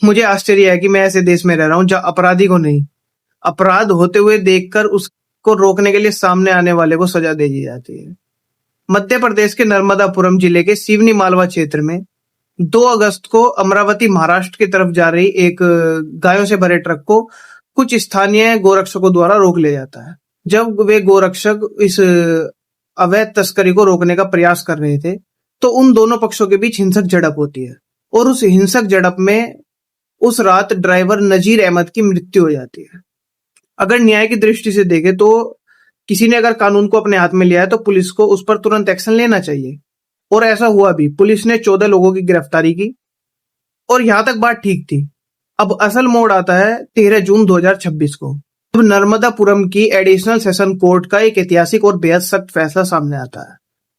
मुझे आश्चर्य है कि मैं ऐसे देश में रह रहा हूँ जहाँ अपराधी को नहीं, अपराध होते हुए देखकर उसको रोकने के लिए सामने आने वाले को सजा दे दी जाती है। मध्य प्रदेश के नर्मदापुरम जिले के सिवनी मालवा क्षेत्र में 2 अगस्त को अमरावती महाराष्ट्र की तरफ जा रही एक गायों से भरे ट्रक को कुछ स्थानीय गोरक्षकों द्वारा रोक लिया जाता है। जब वे गोरक्षक इस अवैध तस्करी को रोकने का प्रयास कर रहे थे तो उन दोनों पक्षों के बीच हिंसक झड़प होती है और उस हिंसक झड़प में उस रात ड्राइवर नजीर अहमद की मृत्यु हो जाती है। अगर न्याय की दृष्टि से देखें तो किसी ने अगर कानून को अपने हाथ में लिया है तो पुलिस को उस पर तुरंत एक्शन लेना चाहिए और ऐसा हुआ भी। पुलिस ने 14 लोगों की गिरफ्तारी की और यहां तक बात ठीक थी। अब असल मोड़ आता है 13 जून 2026 को, जब नर्मदापुरम की एडिशनल सेशन कोर्ट का एक ऐतिहासिक और बेहद सख्त फैसला सामने आता है।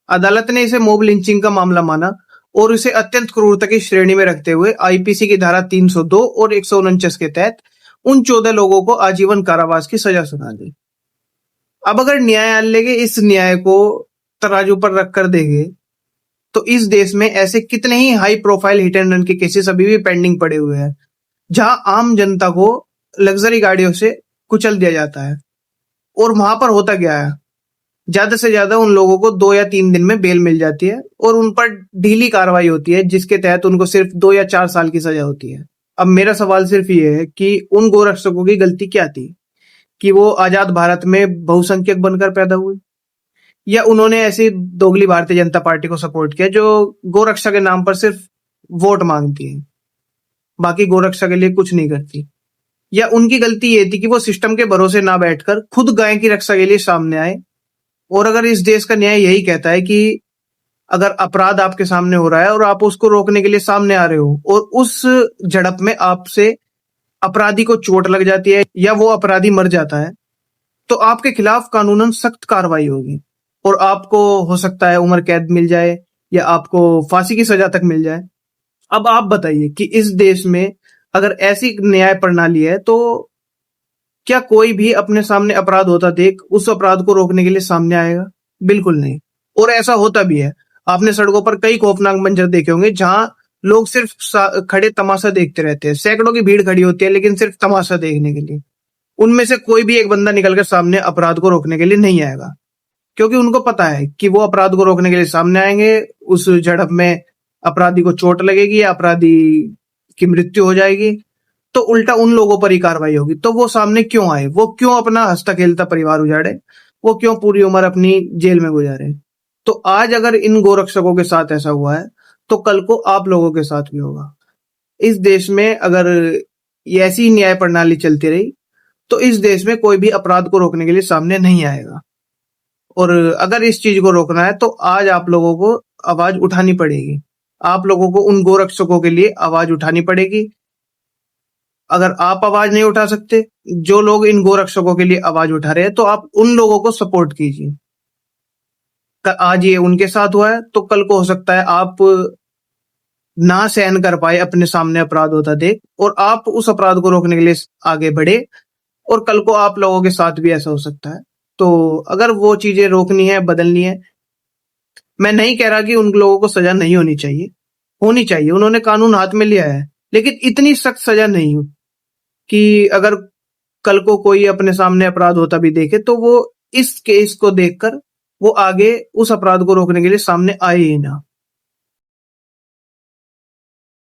अदालत ने इसे मॉब लिंचिंग का मामला माना और इसे अत्यंत क्रूरता की श्रेणी में रखते हुए आईपीसी की धारा 302 और 149 के तहत उन 14 लोगों को आजीवन कारावास की सजा सुना दी। अब अगर न्यायालय के इस न्याय को तराजू पर रखकर देंगे तो इस देश में ऐसे कितने ही high profile hit and run के केसेस अभी भी पेंडिंग पड़े हुए हैं, जहां आम जनता को लग्जरी गाड़ियों से कुचल दिया जाता है। और वहां पर होता क्या है, ज्यादा से ज्यादा उन लोगों को 2 या 3 दिन में बेल मिल जाती है और उन पर ढीली कार्रवाई होती है जिसके तहत उनको सिर्फ 2 या 4 साल की सजा होती है। अब मेरा सवाल सिर्फ ये है कि उन गोरक्षकों की गलती क्या थी कि वो आजाद भारत में बहुसंख्यक बनकर पैदा हुए, या उन्होंने ऐसी दोगली भारतीय जनता पार्टी को सपोर्ट किया जो गोरक्षा के नाम पर सिर्फ वोट मांगती है, बाकी गोरक्षा के लिए कुछ नहीं करती, या उनकी गलती ये थी कि वो सिस्टम के भरोसे ना बैठकर खुद गाय की रक्षा के लिए सामने आए। और अगर इस देश का न्याय यही कहता है कि अगर अपराध आपके सामने हो रहा है और आप उसको रोकने के लिए सामने आ रहे हो और उस झड़प में आपसे अपराधी को चोट लग जाती है या वो अपराधी मर जाता है, तो आपके खिलाफ कानूनन सख्त कार्रवाई होगी और आपको हो सकता है उम्र कैद मिल जाए या आपको फांसी की सजा तक मिल जाए। अब आप बताइए कि इस देश में अगर ऐसी न्याय प्रणाली है तो क्या कोई भी अपने सामने अपराध होता देख उस अपराध को रोकने के लिए सामने आएगा? बिल्कुल नहीं। और ऐसा होता भी है। आपने सड़कों पर कई खौफनाक मंजर देखे होंगे जहां लोग सिर्फ खड़े तमाशा देखते रहते हैं। सैकड़ों की भीड़ खड़ी होती है लेकिन सिर्फ तमाशा देखने के लिए। उनमें से कोई भी एक बंदा निकलकर सामने अपराध को रोकने के लिए नहीं आएगा, क्योंकि उनको पता है कि वो अपराध को रोकने के लिए सामने आएंगे, उस झड़प में अपराधी को चोट लगेगी या अपराधी की मृत्यु हो जाएगी, तो उल्टा उन लोगों पर ही कार्रवाई होगी। तो वो सामने क्यों आए? वो क्यों अपना हंसता खेलता परिवार उजाड़े? वो क्यों पूरी उम्र अपनी जेल में गुजारे? तो आज अगर इन गोरक्षकों के साथ ऐसा हुआ है तो कल को आप लोगों के साथ भी होगा। इस देश में अगर ऐसी न्याय प्रणाली चलती रही तो इस देश में कोई भी अपराध को रोकने के लिए सामने नहीं आएगा। और अगर इस चीज को रोकना है तो आज आप लोगों को आवाज उठानी पड़ेगी। आप लोगों को उन गोरक्षकों के लिए आवाज उठानी पड़ेगी। अगर आप आवाज नहीं उठा सकते, जो लोग इन गोरक्षकों के लिए आवाज उठा रहे हैं, तो आप उन लोगों को सपोर्ट कीजिए। आज ये उनके साथ हुआ है तो कल को हो सकता है आप ना सहन कर पाए अपने सामने अपराध होता देख और आप उस अपराध को रोकने के लिए आगे बढ़े और कल को आप लोगों के साथ भी ऐसा हो सकता है। तो अगर वो चीजें रोकनी है, बदलनी है, मैं नहीं कह रहा कि उन लोगों को सजा नहीं होनी चाहिए, होनी चाहिए। उन्होंने कानून हाथ में लिया है, लेकिन इतनी सख्त सजा नहीं हो कि अगर कल को कोई अपने सामने अपराध होता भी देखे तो वो इस केस को देखकर वो आगे उस अपराध को रोकने के लिए सामने आए ही ना।